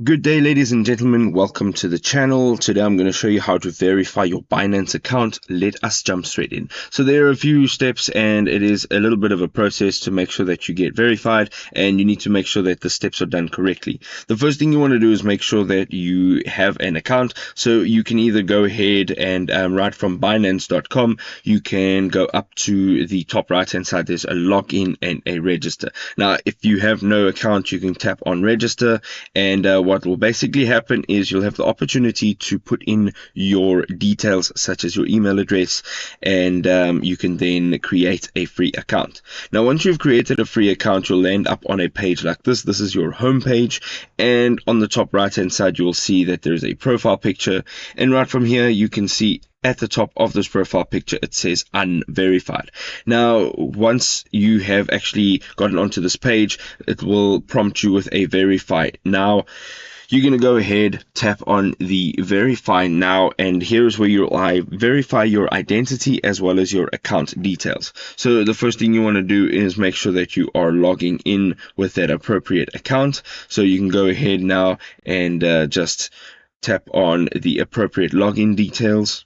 Good day, ladies and gentlemen. Welcome to the channel. Today I'm going to show you how to verify your Binance account. Let us jump straight in. So there are a few steps and it is a little bit of a process to make sure that you get verified, and you need to make sure that the steps are done correctly. The first thing you want to do is make sure that you have an account. So you can either go ahead and right from Binance.com, you can go up to the top right hand side. There's a login and a register. Now, if you have no account, you can tap on register, and what will basically happen is you'll have the opportunity to put in your details such as your email address, and you can then create a free account. Now, once you've created a free account, you'll end up on a page like this. This is your home page, and on the top right hand side you will see that there's a profile picture, and right from here you can see at the top of this profile picture it says unverified. Now, once you have actually gotten onto this page, it will prompt you with a verify now. You're going to go ahead, tap on the verify now, and here's where you'll verify your identity as well as your account details. So the first thing you want to do is make sure that you are logging in with that appropriate account. So you can go ahead now and just tap on the appropriate login details.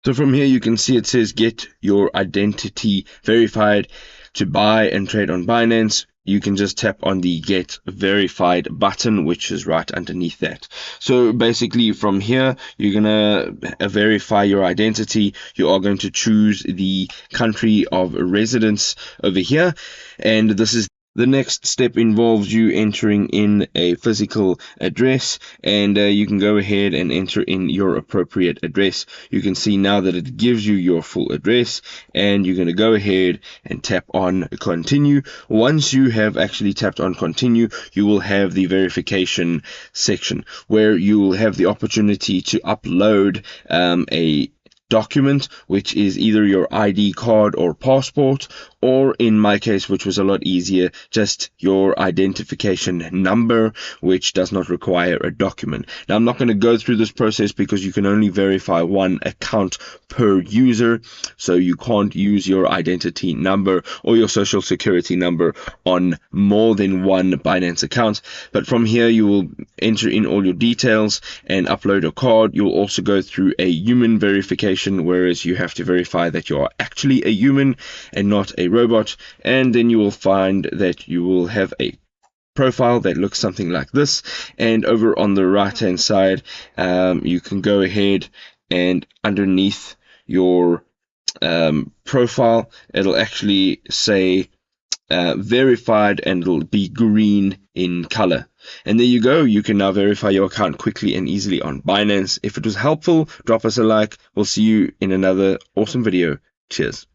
So from here you can see it says get your identity verified to buy and trade on Binance. You can just tap on the get verified button, which is right underneath that. So basically from here you're gonna verify your identity. You are going to choose the country of residence over here, and this is the next step. Involves you entering in a physical address, and you can go ahead and enter in your appropriate address. You can see now that it gives you your full address, and you're going to go ahead and tap on continue. Once you have actually tapped on continue, you will have the verification section where you will have the opportunity to upload a document, which is either your ID card or passport, or in my case, which was a lot easier, just your identification number, which does not require a document. Now, I'm not going to go through this process because you can only verify one account per user, so you can't use your identity number or your social security number on more than one Binance account. But from here you will enter in all your details and upload a card. You'll also go through a human verification, whereas you have to verify that you are actually a human and not a robot, and then you will find that you will have a profile that looks something like this. And over on the right hand side you can go ahead and underneath your profile it'll actually say verified, and it'll be green in color. And there you go. You can now verify your account quickly and easily on Binance. If it was helpful, drop us a like. We'll see you in another awesome video. Cheers.